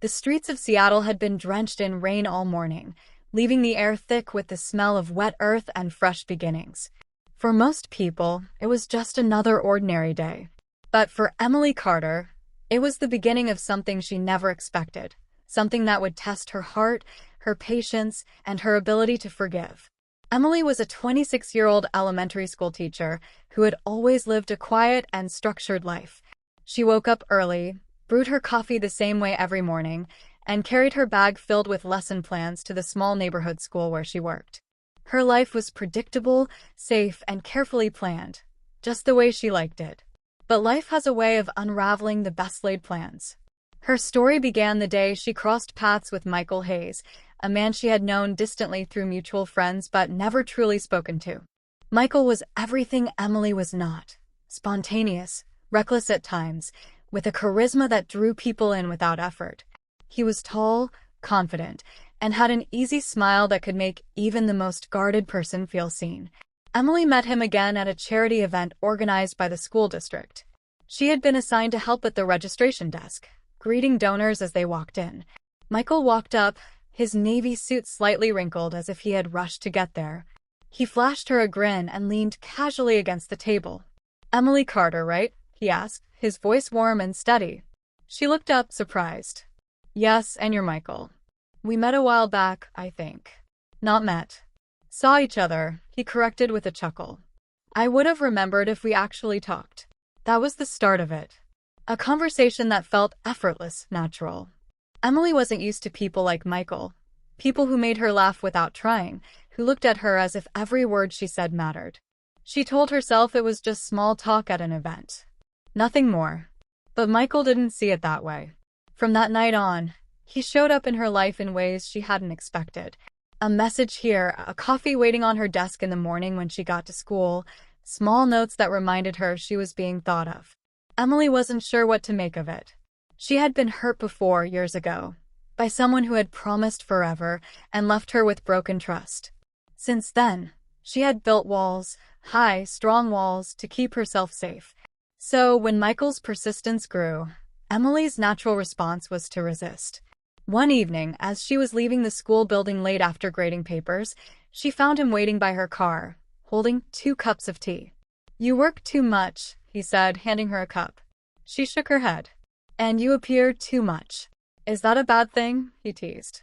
The streets of Seattle had been drenched in rain all morning, leaving the air thick with the smell of wet earth and fresh beginnings. For most people, it was just another ordinary day. But for Emily Carter, it was the beginning of something she never expected, something that would test her heart, her patience, and her ability to forgive. Emily was a 26-year-old elementary school teacher who had always lived a quiet and structured life. She woke up early, brewed her coffee the same way every morning, and carried her bag filled with lesson plans to the small neighborhood school where she worked. Her life was predictable, safe, and carefully planned, just the way she liked it. But life has a way of unraveling the best-laid plans. Her story began the day she crossed paths with Michael Hayes, a man she had known distantly through mutual friends but never truly spoken to. Michael was everything Emily was not: spontaneous, reckless at times, with a charisma that drew people in without effort. He was tall, confident, and had an easy smile that could make even the most guarded person feel seen. Emily met him again at a charity event organized by the school district. She had been assigned to help at the registration desk, greeting donors as they walked in. Michael walked up, his navy suit slightly wrinkled as if he had rushed to get there. He flashed her a grin and leaned casually against the table. "Emily Carter, right?" he asked, his voice warm and steady. She looked up, surprised. "Yes, and you're Michael. We met a while back, I think." "Not met. Saw each other," he corrected with a chuckle. "I would have remembered if we actually talked." That was the start of it. A conversation that felt effortless, natural. Emily wasn't used to people like Michael, people who made her laugh without trying, who looked at her as if every word she said mattered. She told herself it was just small talk at an event. Nothing more. But Michael didn't see it that way. From that night on, he showed up in her life in ways she hadn't expected. A message here, a coffee waiting on her desk in the morning when she got to school, small notes that reminded her she was being thought of. Emily wasn't sure what to make of it. She had been hurt before, years ago, by someone who had promised forever and left her with broken trust. Since then, she had built walls, high, strong walls, to keep herself safe. So, when Michael's persistence grew, Emily's natural response was to resist. One evening, as she was leaving the school building late after grading papers, she found him waiting by her car, holding 2 cups of tea. "You work too much," he said, handing her a cup. She shook her head. "And you appear too much." "Is that a bad thing?" he teased.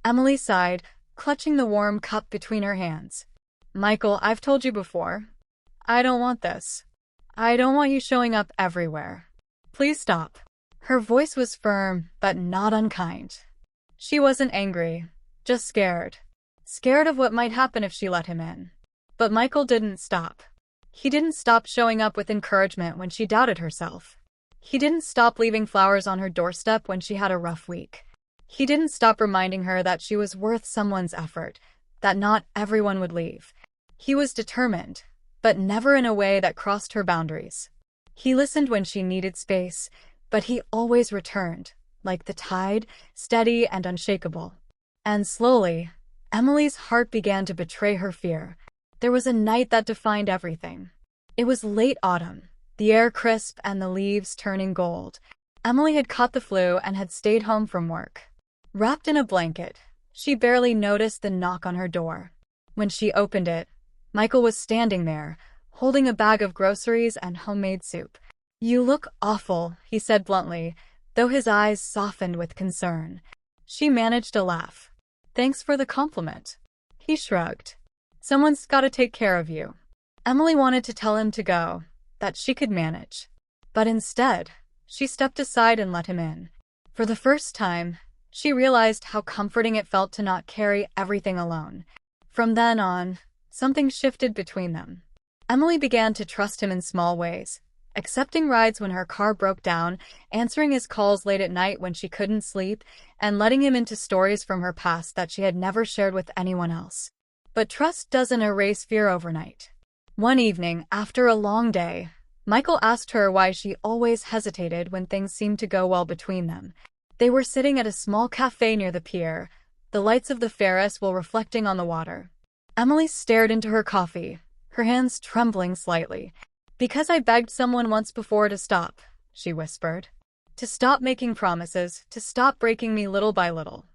Emily sighed, clutching the warm cup between her hands. "Michael, I've told you before. I don't want this. I don't want you showing up everywhere. Please stop." Her voice was firm, but not unkind. She wasn't angry, just scared. Scared of what might happen if she let him in. But Michael didn't stop. He didn't stop showing up with encouragement when she doubted herself. He didn't stop leaving flowers on her doorstep when she had a rough week. He didn't stop reminding her that she was worth someone's effort, that not everyone would leave. He was determined, but never in a way that crossed her boundaries. He listened when she needed space, but he always returned, like the tide, steady and unshakable. And slowly, Emily's heart began to betray her fear. There was a night that defined everything. It was late autumn, the air crisp and the leaves turning gold. Emily had caught the flu and had stayed home from work. Wrapped in a blanket, she barely noticed the knock on her door. When she opened it, Michael was standing there, holding a bag of groceries and homemade soup. "You look awful," he said bluntly, though his eyes softened with concern. She managed a laugh. "Thanks for the compliment." He shrugged. "Someone's got to take care of you." Emily wanted to tell him to go, that she could manage. But instead, she stepped aside and let him in. For the first time, she realized how comforting it felt to not carry everything alone. From then on, something shifted between them. Emily began to trust him in small ways, accepting rides when her car broke down, answering his calls late at night when she couldn't sleep, and letting him into stories from her past that she had never shared with anyone else. But trust doesn't erase fear overnight. One evening, after a long day, Michael asked her why she always hesitated when things seemed to go well between them. They were sitting at a small cafe near the pier, the lights of the Ferris wheel reflecting on the water. Emily stared into her coffee, her hands trembling slightly. "Because I begged someone once before to stop," she whispered. to stop making promises, to stop breaking me little by little.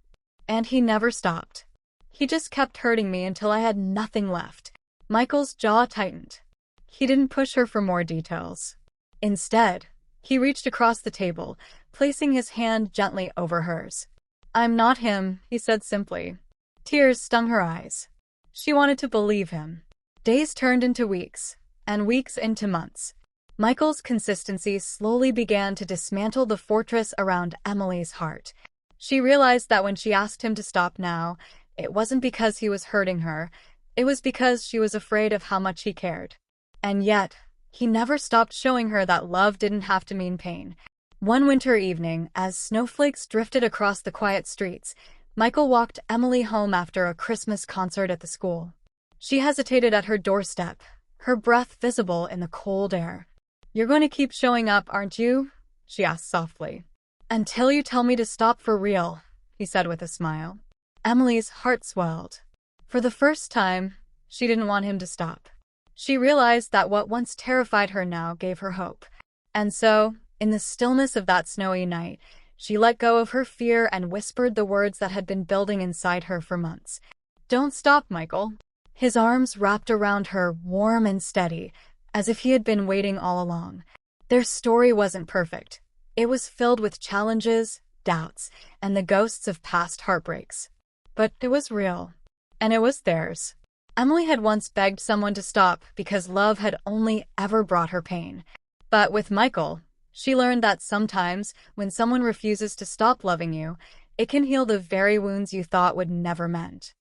And he never stopped. He just kept hurting me until I had nothing left. Michael's jaw tightened. He didn't push her for more details. Instead, he reached across the table, placing his hand gently over hers. "I'm not him," he said simply. Tears stung her eyes. She wanted to believe him. Days turned into weeks, and weeks into months. Michael's consistency slowly began to dismantle the fortress around Emily's heart. She realized that when she asked him to stop now, it wasn't because he was hurting her, it was because she was afraid of how much he cared. And yet, he never stopped showing her that love didn't have to mean pain. One winter evening, as snowflakes drifted across the quiet streets, Michael walked Emily home after a Christmas concert at the school. She hesitated at her doorstep, her breath visible in the cold air. "You're going to keep showing up, aren't you?" she asked softly. "Until you tell me to stop for real," he said with a smile. Emily's heart swelled. For the first time, she didn't want him to stop. She realized that what once terrified her now gave her hope. And so, in the stillness of that snowy night, she let go of her fear and whispered the words that had been building inside her for months. "Don't stop, Michael." His arms wrapped around her, warm and steady, as if he had been waiting all along. Their story wasn't perfect. It was filled with challenges, doubts, and the ghosts of past heartbreaks. But it was real, and it was theirs. Emily had once begged someone to stop because love had only ever brought her pain. But with Michael, she learned that sometimes, when someone refuses to stop loving you, it can heal the very wounds you thought would never mend.